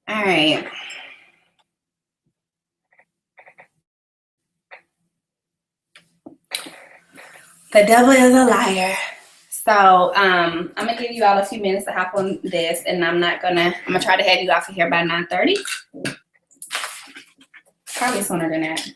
All right. The devil is a liar. So I'm gonna give you all a few minutes to hop on this, and I'm gonna try to have you off of here by 9:30. Probably sooner than that.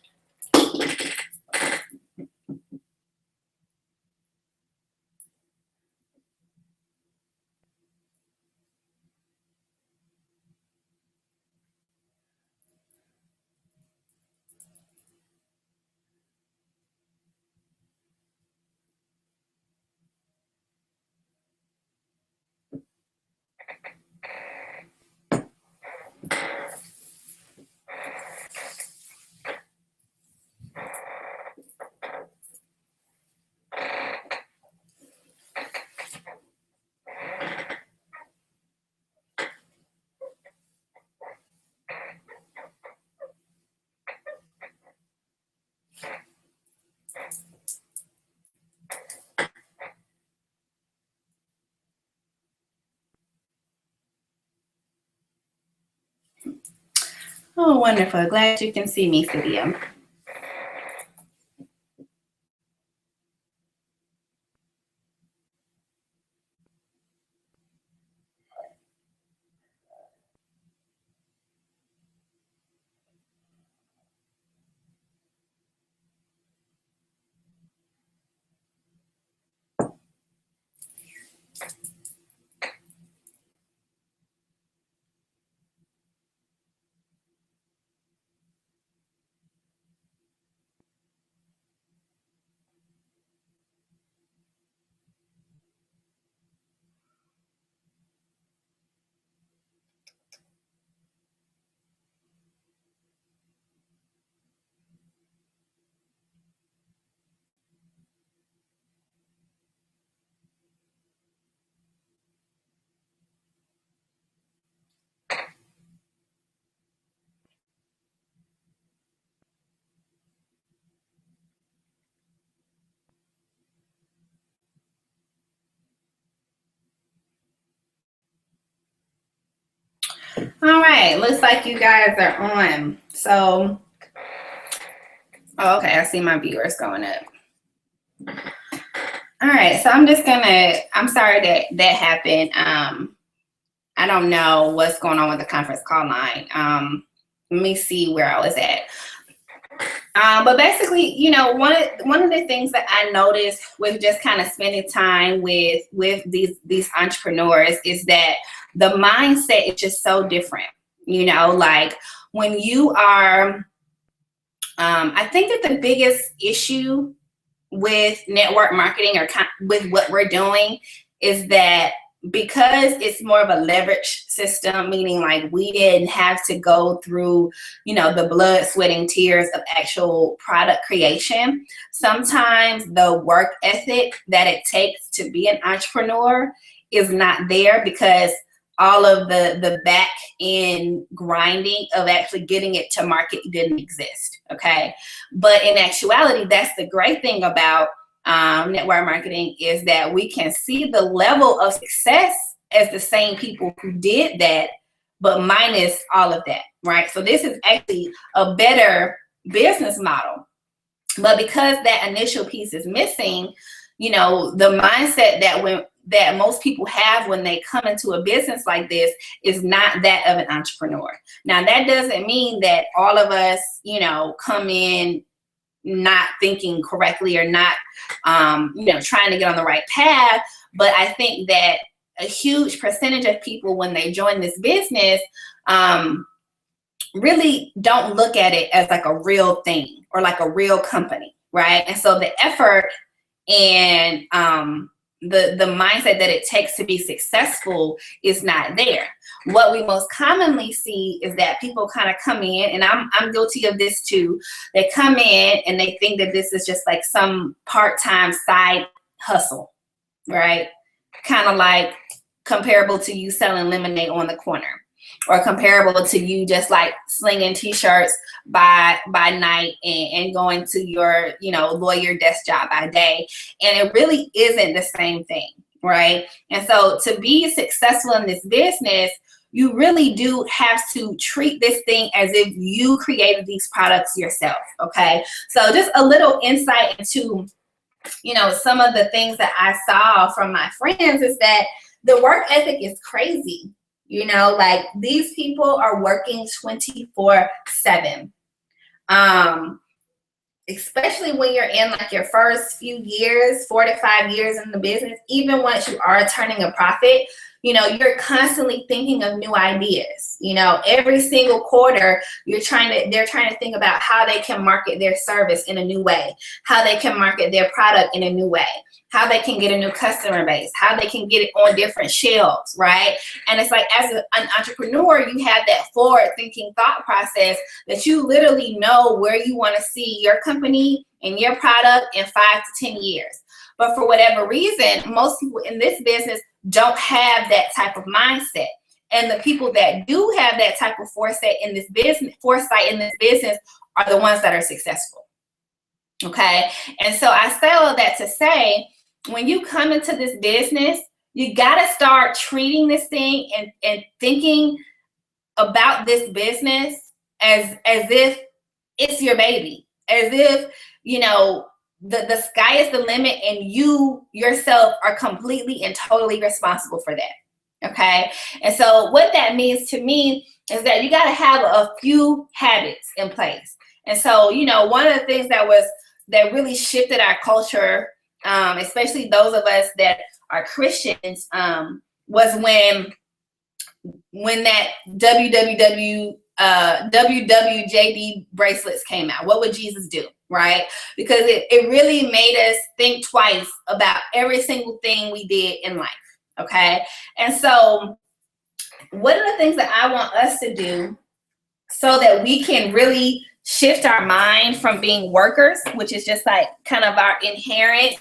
Oh, wonderful. Glad you can see me, Cynthia. All right, looks like you guys are on. So, oh, okay, I see my viewers going up. All right, so I'm sorry that happened. I don't know what's going on with the conference call line. Let me see where I was at. But basically, one of the things that I noticed with just kind of spending time with these entrepreneurs is that the mindset is just so different. Like when you are, I think that the biggest issue with network marketing or with what we're doing is that because it's more of a leverage system, meaning like we didn't have to go through, the blood, sweat, and tears of actual product creation. Sometimes the work ethic that it takes to be an entrepreneur is not there because all of the back end grinding of actually getting it to market didn't exist. Okay. But in actuality, that's the great thing about network marketing is that we can see the level of success as the same people who did that, but minus all of that, right? So this is actually a better business model. But because that initial piece is missing, the mindset that most people have when they come into a business like this is not that of an entrepreneur. Now, that doesn't mean that all of us, come in not thinking correctly or not, trying to get on the right path. But I think that a huge percentage of people, when they join this business, really don't look at it as like a real thing or like a real company, right? And so the effort and the mindset that it takes to be successful is not there. What we most commonly see is that people kind of come in, and I'm guilty of this too. They come in and they think that this is just like some part-time side hustle, right? Kind of like comparable to you selling lemonade on the corner, or comparable to you just like slinging t-shirts by night and going to your, lawyer desk job by day. And it really isn't the same thing, right? And so to be successful in this business, you really do have to treat this thing as if you created these products yourself, okay? So just a little insight into, you know, some of the things that I saw from my friends is that the work ethic is crazy. You know, like these people are working 24/7. Especially when you're in like your first few years, 4 to 5 years in the business, even once you are turning a profit, you know, you're constantly thinking of new ideas. You know, every single quarter, they're trying to think about how they can market their service in a new way, how they can market their product in a new way, how they can get a new customer base, how they can get it on different shelves, right? And it's like, as an entrepreneur, you have that forward thinking thought process that you literally know where you want to see your company and your product in 5 to 10 years. But for whatever reason, most people in this business don't have that type of mindset. And the people that do have that type of foresight in this business are the ones that are successful. Okay. And so I say all of that to say, when you come into this business, you got to start treating this thing and thinking about this business as if it's your baby, as if, you know, the sky is the limit and you yourself are completely and totally responsible for that. Okay. And so what that means to me is that you got to have a few habits in place. And so, you know, one of the things that really shifted our culture, especially those of us that are Christians, was when that WWJD bracelets came out. What would Jesus do, right? Because it really made us think twice about every single thing we did in life, okay? And so one of the things that I want us to do so that we can really shift our mind from being workers, which is just like kind of our inherent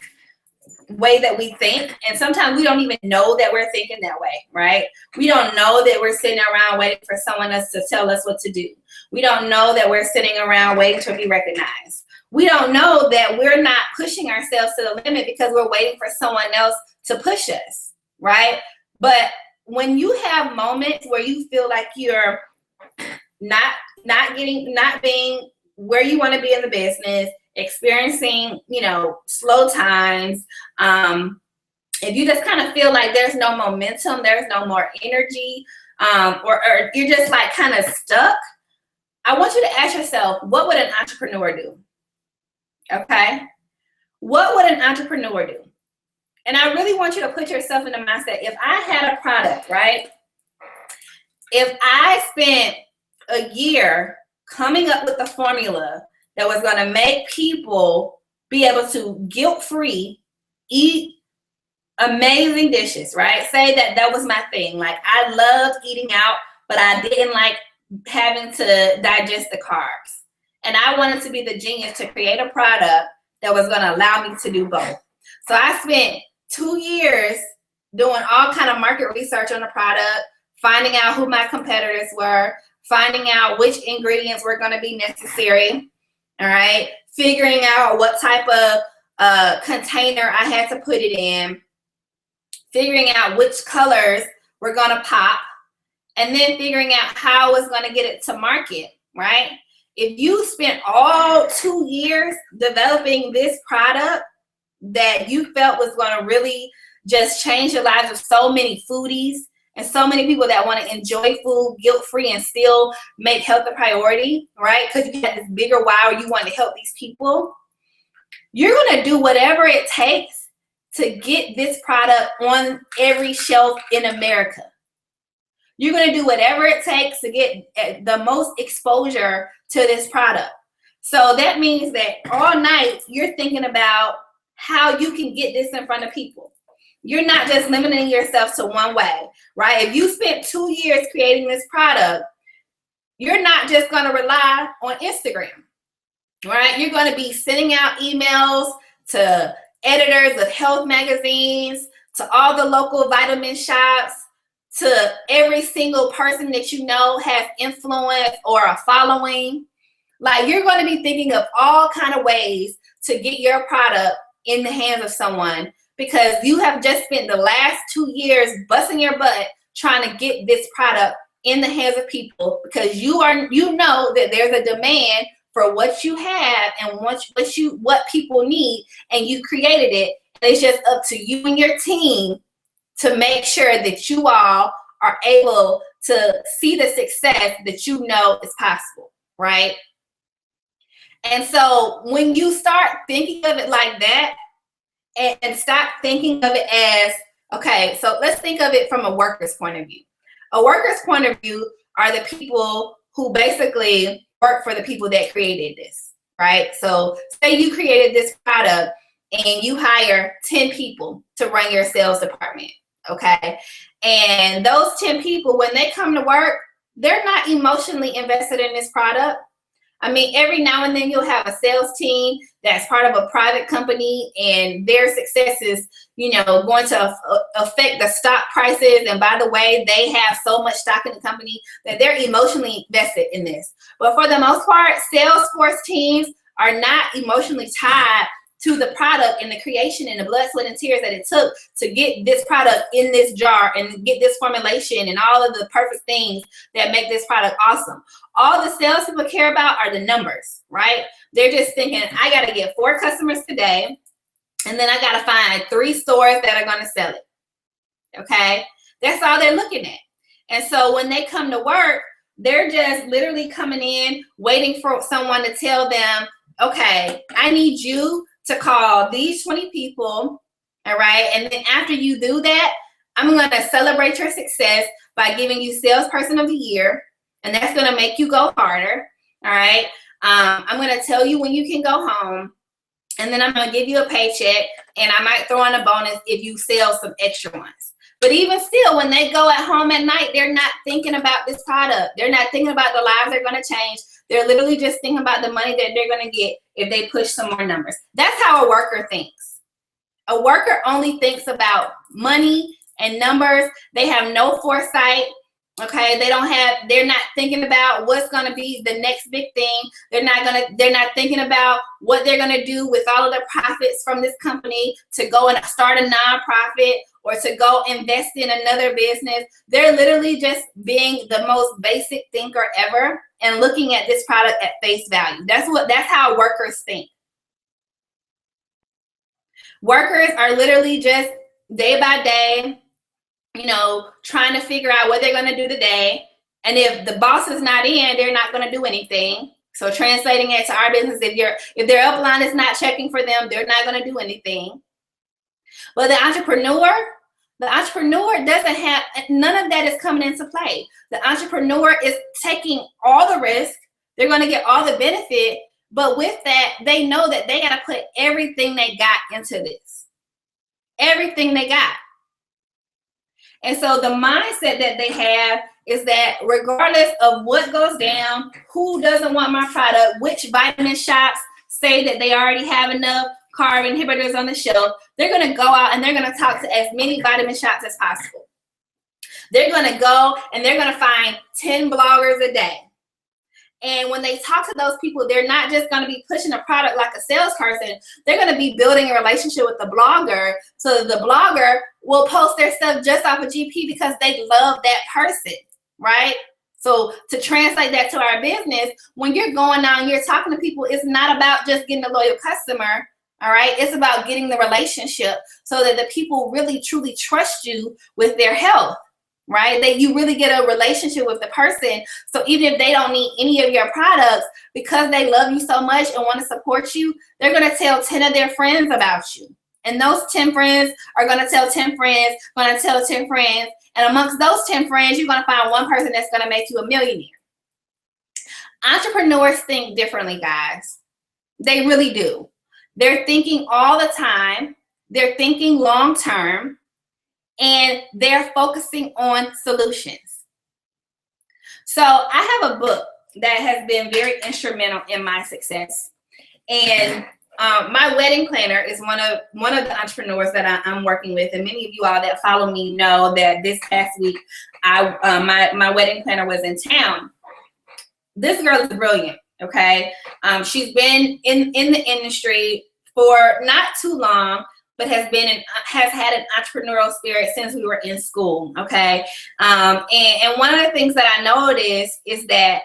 way that we think, and sometimes we don't even know that we're thinking that way, right? We don't know that we're sitting around waiting for someone else to tell us what to do. We don't know that we're sitting around waiting to be recognized. We don't know that we're not pushing ourselves to the limit because we're waiting for someone else to push us, right? But when you have moments where you feel like you're not being where you want to be in the business, experiencing, you know, slow times, if you just kind of feel like there's no momentum, there's no more energy, or you're just like kind of stuck, I want you to ask yourself, what would an entrepreneur do? Okay? What would an entrepreneur do? And I really want you to put yourself in the mindset, if I had a product, right? If I spent a year coming up with a formula that was going to make people be able to guilt-free eat amazing dishes, right? Say that was my thing. Like, I loved eating out, but I didn't like having to digest the carbs. And I wanted to be the genius to create a product that was going to allow me to do both. So I spent 2 years doing all kind of market research on the product, finding out who my competitors were, finding out which ingredients were going to be necessary, all right? Figuring out what type of container I had to put it in, figuring out which colors were going to pop, and then figuring out how I was going to get it to market, right? If you spent all 2 years developing this product that you felt was going to really just change the lives of so many foodies and so many people that want to enjoy food guilt-free and still make health a priority, right? Because you have this bigger why, or you want to help these people. You're going to do whatever it takes to get this product on every shelf in America. You're going to do whatever it takes to get the most exposure to this product. So that means that all night you're thinking about how you can get this in front of people. You're not just limiting yourself to one way, right? If you spent 2 years creating this product, you're not just going to rely on Instagram, right? You're going to be sending out emails to editors of health magazines, to all the local vitamin shops, to every single person that you know has influence or a following. Like, you're going to be thinking of all kind of ways to get your product in the hands of someone, because you have just spent the last 2 years busting your butt trying to get this product in the hands of people, because you know that there's a demand for what you have and what people need, and you created it. And it's just up to you and your team to make sure that you all are able to see the success that you know is possible, right? And so when you start thinking of it like that, and stop thinking of it as, okay, so let's think of it from a worker's point of view. A worker's point of view are the people who basically work for the people that created this, right? So say you created this product and you hire 10 people to run your sales department, okay? And those 10 people, when they come to work, they're not emotionally invested in this product. I mean, every now and then you'll have a sales team that's part of a private company, and their success is, you know, going to affect the stock prices. And by the way, they have so much stock in the company that they're emotionally invested in this. But for the most part, Salesforce teams are not emotionally tied to the product and the creation and the blood, sweat, and tears that it took to get this product in this jar and get this formulation and all of the perfect things that make this product awesome. All the salespeople care about are the numbers, right? They're just thinking, I got to get 4 customers today, and then I got to find 3 stores that are going to sell it, okay? That's all they're looking at. And so when they come to work, they're just literally coming in, waiting for someone to tell them, okay, I need you to call these 20 people, all right? And then after you do that, I'm going to celebrate your success by giving you Salesperson of the Year, and that's going to make you go harder, all right? I'm going to tell you when you can go home, and then I'm going to give you a paycheck, and I might throw in a bonus if you sell some extra ones. But even still, when they go at home at night, they're not thinking about this product. They're not thinking about the lives they're going to change. They're literally just thinking about the money that they're going to get if they push some more numbers. That's how a worker thinks. A worker only thinks about money and numbers. They have no foresight. Okay, they're not thinking about what's going to be the next big thing. They're not thinking about what they're going to do with all of the profits from this company to go and start a nonprofit or to go invest in another business. They're literally just being the most basic thinker ever and looking at this product at face value. That's how workers think. Workers are literally just day by day, you know, trying to figure out what they're going to do today. And if the boss is not in, they're not going to do anything. So translating it to our business, if their upline is not checking for them, they're not going to do anything. But the entrepreneur doesn't have, none of that is coming into play. The entrepreneur is taking all the risk. They're going to get all the benefit. But with that, they know that they got to put everything they got into this. Everything they got. And so the mindset that they have is that regardless of what goes down, who doesn't want my product, which vitamin shops say that they already have enough carb inhibitors on the shelf, they're going to go out and they're going to talk to as many vitamin shops as possible. They're going to go and they're going to find 10 bloggers a day. And when they talk to those people, they're not just going to be pushing a product like a salesperson. They're going to be building a relationship with the blogger, so the blogger will post their stuff just off of GP because they love that person, right? So to translate that to our business, when you're going on, you're talking to people, it's not about just getting a loyal customer, all right? It's about getting the relationship so that the people really, truly trust you with their health. Right? That you really get a relationship with the person. So even if they don't need any of your products, because they love you so much and want to support you, they're going to tell 10 of their friends about you. And those 10 friends are going to tell 10 friends, going to tell 10 friends. And amongst those 10 friends, you're going to find one person that's going to make you a millionaire. Entrepreneurs think differently, guys. They really do. They're thinking all the time. They're thinking long term. And they're focusing on solutions. So I have a book that has been very instrumental in my success. And my wedding planner is one of the entrepreneurs that I'm working with. And many of you all that follow me know that this past week, my wedding planner was in town. This girl is brilliant, okay? She's been in the industry for not too long, but has had an entrepreneurial spirit since we were in school. Okay. And one of the things that I noticed is that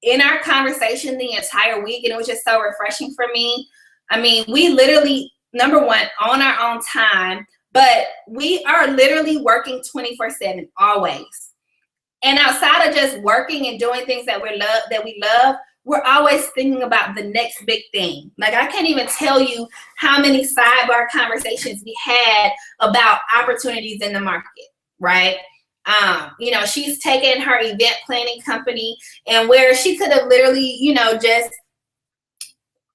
in our conversation the entire week, and it was just so refreshing for me. I mean, we literally, number one, on our own time, but we are literally working 24/7 always. And outside of just working and doing things that we love, we're always thinking about the next big thing. Like, I can't even tell you how many sidebar conversations we had about opportunities in the market, right? You know, she's taken her event planning company, and where she could have literally, you know, just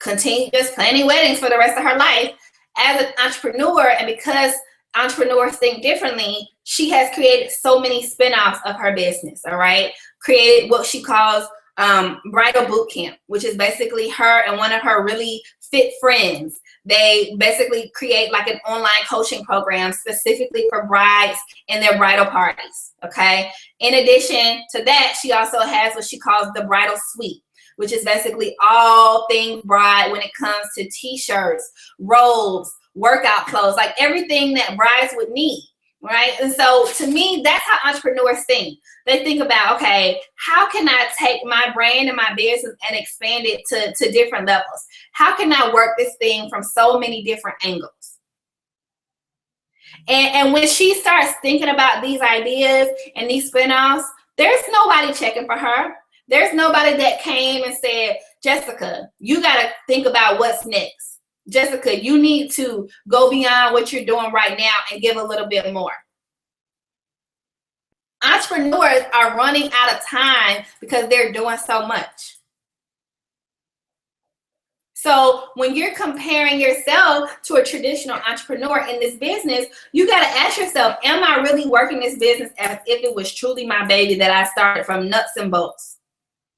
continued just planning weddings for the rest of her life, as an entrepreneur, and because entrepreneurs think differently, she has created so many spinoffs of her business, all right? Created what she calls Bridal Boot Camp, which is basically her and one of her really fit friends. They basically create like an online coaching program specifically for brides and their bridal parties, okay? In addition to that, she also has what she calls the Bridal Suite, which is basically all things bride when it comes to t-shirts, robes, workout clothes, like everything that brides would need, right? And so to me, that's how entrepreneurs think. They think about, okay, how can I take my brand and my business and expand it to different levels? How can I work this thing from so many different angles? And when she starts thinking about these ideas and these spinoffs, there's nobody checking for her. There's nobody that came and said, Jessica, you got to think about what's next. Jessica, you need to go beyond what you're doing right now and give a little bit more. Entrepreneurs are running out of time because they're doing so much. So when you're comparing yourself to a traditional entrepreneur in this business, you got to ask yourself, am I really working this business as if it was truly my baby that I started from nuts and bolts?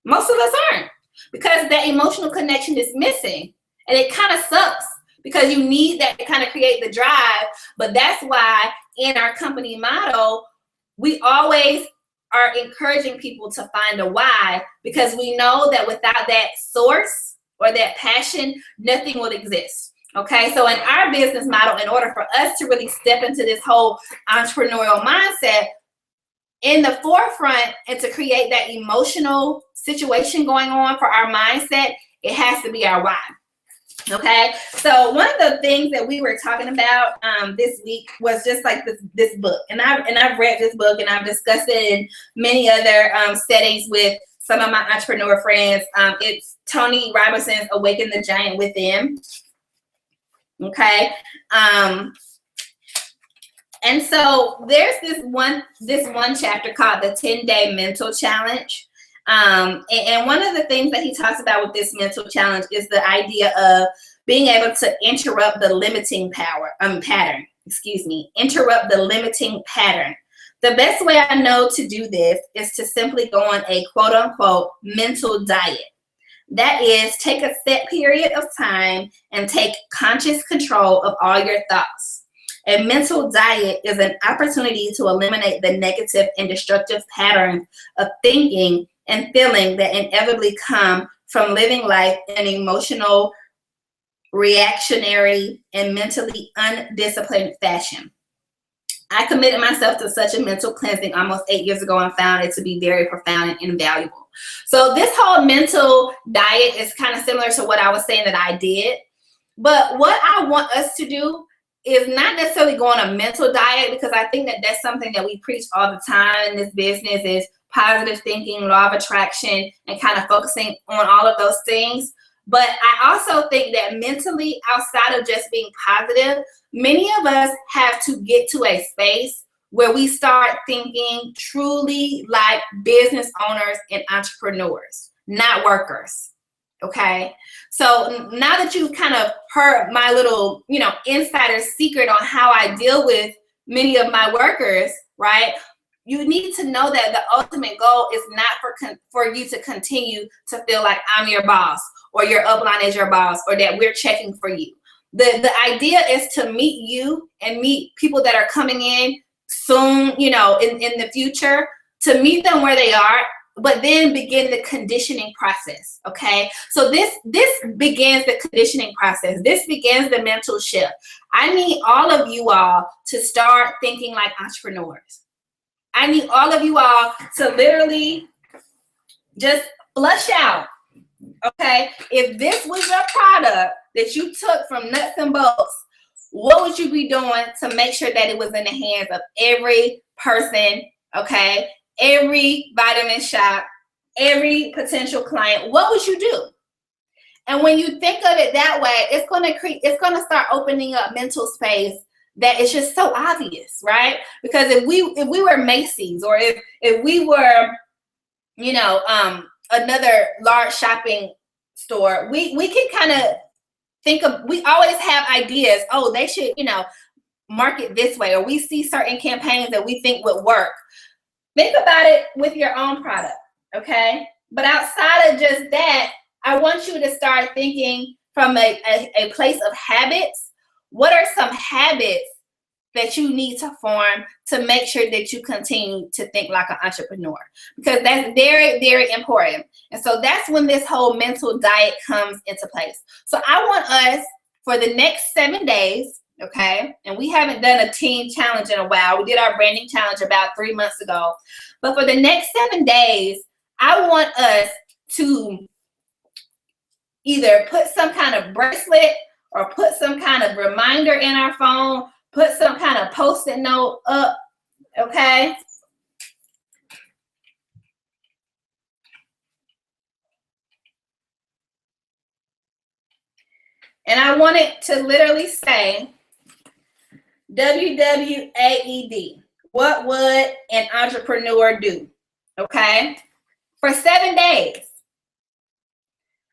Most of us aren't, because that emotional connection is missing. And it kind of sucks because you need that to kind of create the drive. But that's why in our company model, we always are encouraging people to find a why, because we know that without that source or that passion, nothing would exist. Okay, so in our business model, in order for us to really step into this whole entrepreneurial mindset, in the forefront and to create that emotional situation going on for our mindset, it has to be our why. Okay, so one of the things that we were talking about this week was just like this book, and I've read this book and I've discussed it in many other settings with some of my entrepreneur friends. It's Tony Robinson's Awaken the Giant Within. Okay, and so there's this one chapter called the 10-Day Mental Challenge. And one of the things that he talks about with this mental challenge is the idea of being able to interrupt the limiting pattern. Interrupt the limiting pattern. The best way I know to do this is to simply go on a quote unquote mental diet. That is, take a set period of time and take conscious control of all your thoughts. A mental diet is an opportunity to eliminate the negative and destructive patterns of thinking and feeling that inevitably come from living life in an emotional, reactionary, and mentally undisciplined fashion. I committed myself to such a mental cleansing almost 8 years ago and found it to be very profound and invaluable. So this whole mental diet is kind of similar to what I was saying that I did. But what I want us to do is not necessarily go on a mental diet, because I think that that's something that we preach all the time in this business, is positive thinking, law of attraction, and kind of focusing on all of those things. But I also think that mentally, outside of just being positive, many of us have to get to a space where we start thinking truly like business owners and entrepreneurs, not workers. Okay, so now that you've kind of heard my little, insider secret on how I deal with many of my workers, right? You need to know that the ultimate goal is not for you to continue to feel like I'm your boss, or your upline is your boss, or that we're checking for you. The idea is to meet you and meet people that are coming in soon, in the future, to meet them where they are but then begin the conditioning process. Okay, so this begins the conditioning process. This begins the mental shift. I need all of you all to start thinking like entrepreneurs. I need all of you all to literally just flush out. Okay, if this was your product that you took from nuts and bolts, what would you be doing to make sure that it was in the hands of every person? Okay, every vitamin shop, every potential client? What would you do? And when you think of it that way, it's going to start opening up mental space that is just so obvious, right? Because if we were Macy's, or if we were, you know, another large shopping store, we can kind of think of, we always have ideas. Oh, they should, you know, market this way, or we see certain campaigns that we think would work. Think about it with your own product, okay? But outside of just that, I want you to start thinking from a place of habits. What are some habits that you need to form to make sure that you continue to think like an entrepreneur? Because that's very, very important. And so that's when this whole mental diet comes into place. So I want us, for the next 7 days, okay, and we haven't done a team challenge in a while. We did our branding challenge about 3 months ago. But for the next 7 days, I want us to either put some kind of bracelet or put some kind of reminder in our phone, put some kind of post-it note up, okay? And I want it to literally say, WWAED. What would an entrepreneur do? Okay? For 7 days.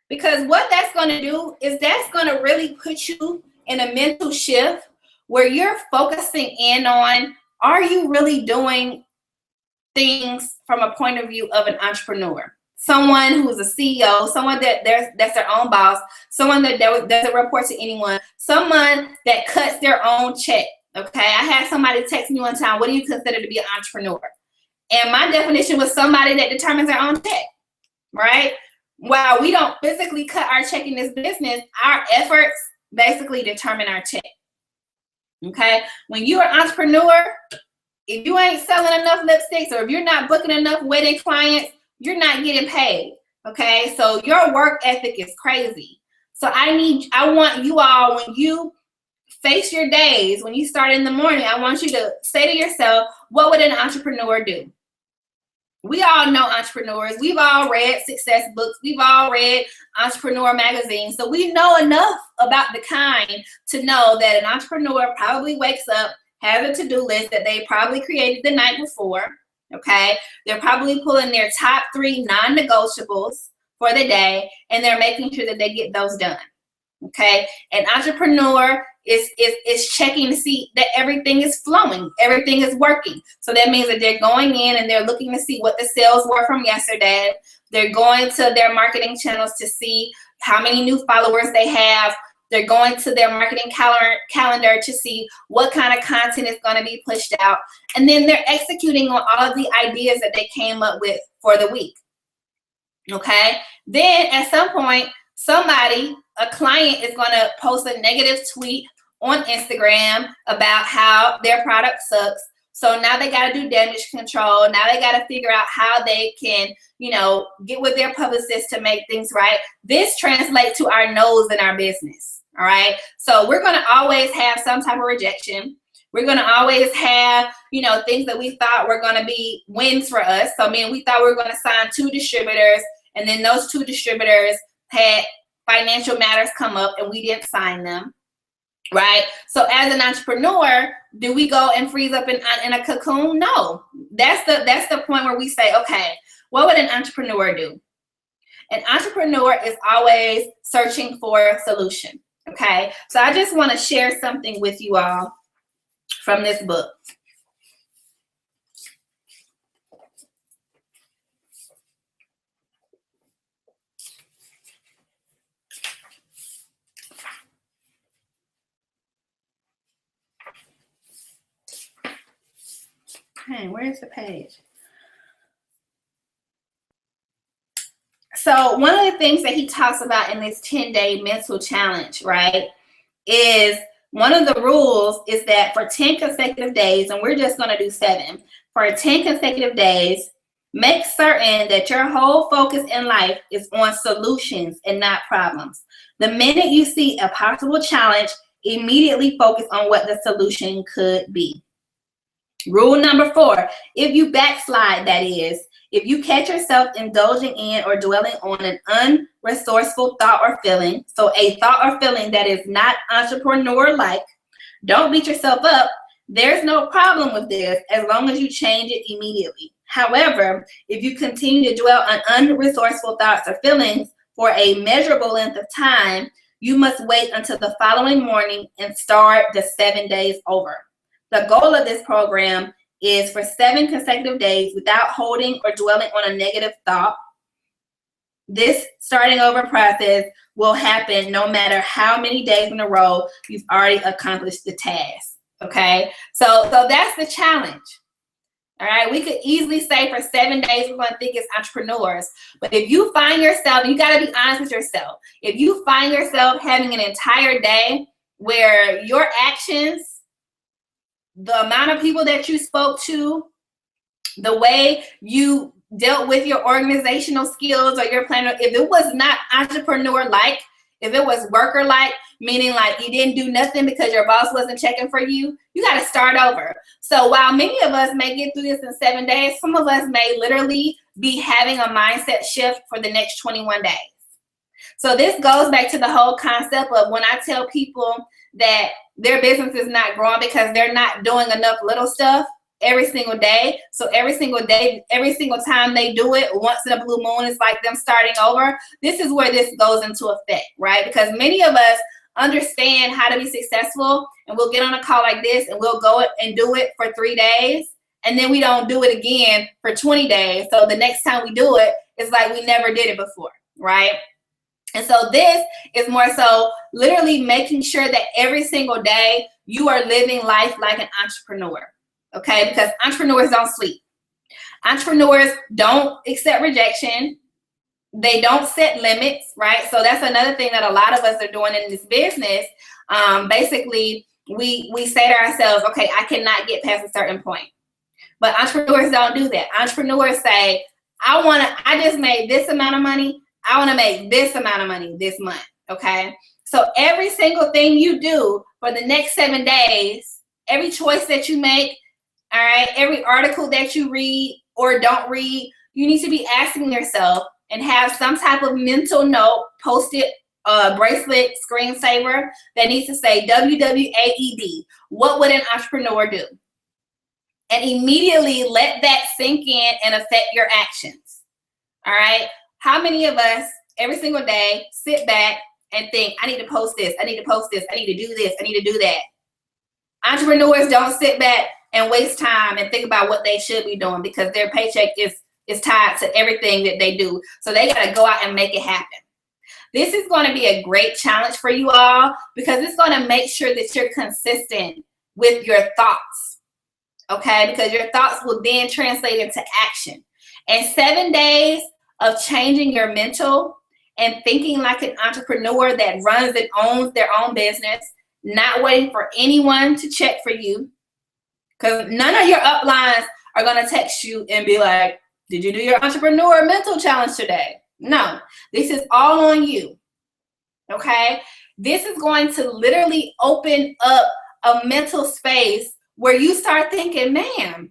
Because what that's going to do is that's going to really put you in a mental shift where you're focusing in on, are you really doing things from a point of view of an entrepreneur? Someone who's a CEO, someone that's their own boss, someone that doesn't report to anyone, someone that cuts their own check. Okay, I had somebody text me one time, what do you consider to be an entrepreneur? And my definition was somebody that determines their own check, right? While we don't physically cut our check in this business, our efforts basically determine our check. Okay, when you're an entrepreneur, if you ain't selling enough lipsticks, or if you're not booking enough wedding clients, you're not getting paid. Okay, so your work ethic is crazy. So I want you all, when you face your days, when you start in the morning, I want you to say to yourself, what would an entrepreneur do? We all know entrepreneurs. We've all read success books. We've all read entrepreneur magazines. So we know enough about the kind to know that an entrepreneur probably wakes up, has a to-do list that they probably created the night before, okay? They're probably pulling their top 3 non-negotiables for the day, and they're making sure that they get those done, okay? An entrepreneur is checking to see that everything is flowing, everything is working. So that means that they're going in and they're looking to see what the sales were from yesterday. They're going to their marketing channels to see how many new followers they have. They're going to their marketing calendar to see what kind of content is going to be pushed out. And then they're executing on all of the ideas that they came up with for the week. Okay? Then at some point, a client is going to post a negative tweet on Instagram about how their product sucks. So now they got to do damage control. Now they got to figure out how they can, you know, get with their publicist to make things right. This translates to our nose in our business. All right. So we're going to always have some type of rejection. We're going to always have, you know, things that we thought were going to be wins for us. So, we thought we were going to sign 2 distributors, and then those 2 distributors had financial matters come up and we didn't sign them, right? So as an entrepreneur, do we go and freeze up in a cocoon? No. That's the point where we say, okay, what would an entrepreneur do? An entrepreneur is always searching for a solution, okay? So I just want to share something with you all from this book. Hey, where's the page? So one of the things that he talks about in this 10-day mental challenge, right, is one of the rules is that for 10 consecutive days, and we're just going to do 7, for 10 consecutive days, make certain that your whole focus in life is on solutions and not problems. The minute you see a possible challenge, immediately focus on what the solution could be. Rule number 4, if you backslide, that is, if you catch yourself indulging in or dwelling on an unresourceful thought or feeling, so a thought or feeling that is not entrepreneur-like, don't beat yourself up. There's no problem with this as long as you change it immediately. However, if you continue to dwell on unresourceful thoughts or feelings for a measurable length of time, you must wait until the following morning and start the 7 days over. The goal of this program is for 7 consecutive days without holding or dwelling on a negative thought. This starting over process will happen no matter how many days in a row you've already accomplished the task. Okay, so that's the challenge. All right, we could easily say for 7 days we're going to think as entrepreneurs, but if you find yourself, you got to be honest with yourself. If you find yourself having an entire day where your actions, the amount of people that you spoke to, the way you dealt with your organizational skills or your planner, if it was not entrepreneur-like, if it was worker-like, meaning like you didn't do nothing because your boss wasn't checking for you, you got to start over. So while many of us may get through this in 7 days, some of us may literally be having a mindset shift for the next 21 days. So this goes back to the whole concept of when I tell people that their business is not growing because they're not doing enough little stuff every single day. So every single day, every single time they do it, once in a blue moon, it's like them starting over. This is where this goes into effect, right? Because many of us understand how to be successful, and we'll get on a call like this and we'll go and do it for 3 days, and then we don't do it again for 20 days. So the next time we do it, it's like we never did it before, right? And so this is more so literally making sure that every single day you are living life like an entrepreneur, okay? Because entrepreneurs don't sleep. Entrepreneurs don't accept rejection. They don't set limits, right? So that's another thing that a lot of us are doing in this business. Basically, we say to ourselves, okay, I cannot get past a certain point. But entrepreneurs don't do that. Entrepreneurs say, I just made this amount of money. I want to make this amount of money this month, okay? So every single thing you do for the next 7 days, every choice that you make, all right, every article that you read or don't read, you need to be asking yourself and have some type of mental note, post-it, bracelet, screensaver that needs to say WWAED. What would an entrepreneur do? And immediately let that sink in and affect your actions, all right? How many of us every single day sit back and think, I need to post this, I need to post this, I need to do this, I need to do that? Entrepreneurs don't sit back and waste time and think about what they should be doing because their paycheck is tied to everything that they do. So they got to go out and make it happen. This is going to be a great challenge for you all because it's going to make sure that you're consistent with your thoughts, okay? Because your thoughts will then translate into action. And 7 days of changing your mental and thinking like an entrepreneur that runs and owns their own business, not waiting for anyone to check for you, because none of your uplines are going to text you and be like, did you do your entrepreneur mental challenge today? No, this is all on you, okay? This is going to literally open up a mental space where you start thinking, man,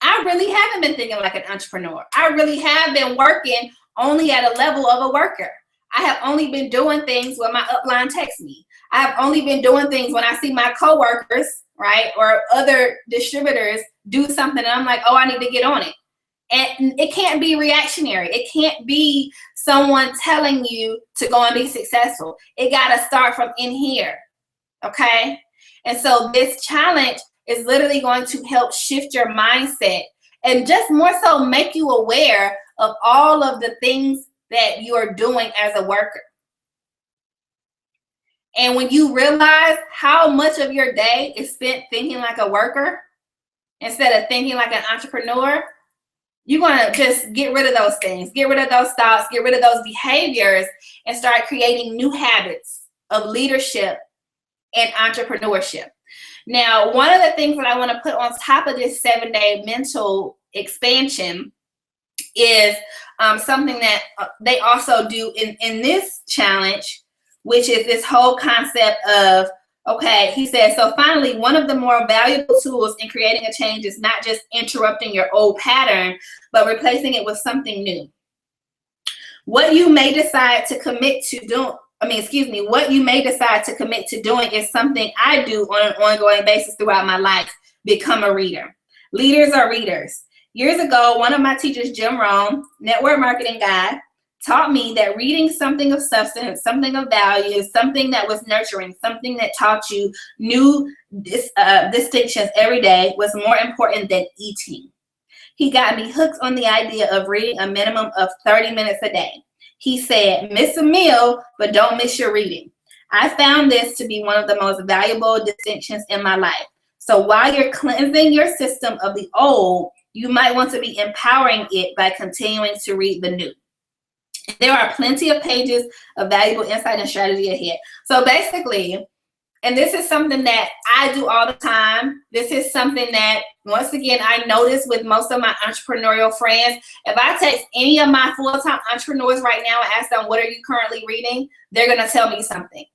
I really haven't been thinking like an entrepreneur. I really have been working only at a level of a worker. I have only been doing things when my upline texts me. I have only been doing things when I see my coworkers, right, or other distributors do something and I'm like, oh, I need to get on it. And it can't be reactionary. It can't be someone telling you to go and be successful. It got to start from in here, okay? And so this challenge is literally going to help shift your mindset and just more so make you aware of all of the things that you are doing as a worker. And when you realize how much of your day is spent thinking like a worker instead of thinking like an entrepreneur, You're going to just get rid of those things, get rid of those thoughts, get rid of those behaviors, and start creating new habits of leadership and entrepreneurship. Now, one of the things that I want to put on top of this 7-day mental expansion is something that they also do in this challenge, which is this whole concept of, okay, he says, so finally, one of the more valuable tools in creating a change is not just interrupting your old pattern, but replacing it with something new. What you may decide to commit to doing, what you may decide to commit to doing is something I do on an ongoing basis throughout my life: become a reader. Leaders are readers. Years ago, one of my teachers, Jim Rohn, network marketing guy, taught me that reading something of substance, something of value, something that was nurturing, something that taught you new distinctions every day was more important than eating. He got me hooked on the idea of reading a minimum of 30 minutes a day. He said, miss a meal, but don't miss your reading. I found this to be one of the most valuable distinctions in my life. So while you're cleansing your system of the old, you might want to be empowering it by continuing to read the new. There are plenty of pages of valuable insight and strategy ahead. So basically, and this is something that I do all the time. This is something that, once again, I notice with most of my entrepreneurial friends. If I text any of my full-time entrepreneurs right now and ask them, what are you currently reading? They're going to tell me something.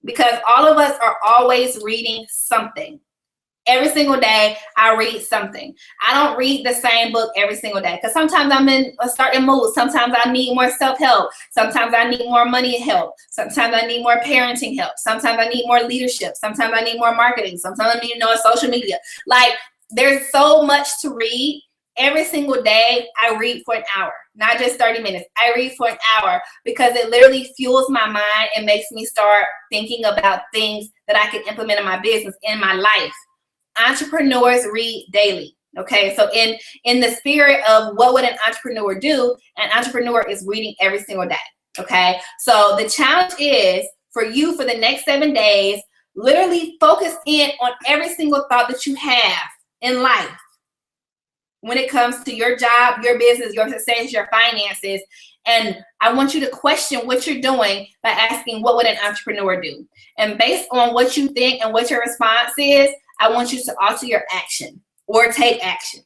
Because all of us are always reading something. Every single day, I read something. I don't read the same book every single day because sometimes I'm in a certain mood. Sometimes I need more self-help. Sometimes I need more money help. Sometimes I need more parenting help. Sometimes I need more leadership. Sometimes I need more marketing. Sometimes I need to know social media. Like, there's so much to read. Every single day, I read for an hour, not just 30 minutes. I read for an hour because it literally fuels my mind and makes me start thinking about things that I can implement in my business, in my life. Entrepreneurs read daily. Okay, so in the spirit of what would an entrepreneur do, an entrepreneur is reading every single day. Okay, so the challenge is for you for the next 7 days, literally focus in on every single thought that you have in life when it comes to your job, your business, your success, your finances. And I want you to question what you're doing by asking, what would an entrepreneur do? And based on what you think and what your response is, I want you to alter your action or take action.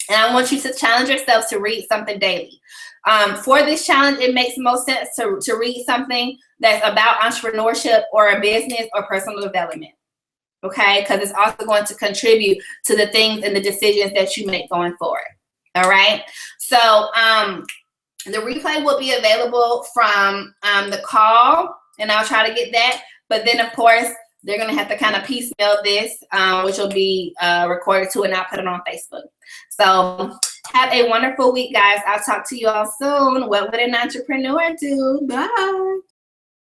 And I want you to challenge yourself to read something daily. For this challenge, it makes most sense to read something that's about entrepreneurship or a business or personal development. Okay, because it's also going to contribute to the things and the decisions that you make going forward. All right, so the replay will be available from the call, and I'll try to get that. But then, of course, they're going to have to kind of piecemeal this, which will be recorded too, and I'll put it on Facebook. So have a wonderful week, guys. I'll talk to you all soon. What would an entrepreneur do? Bye.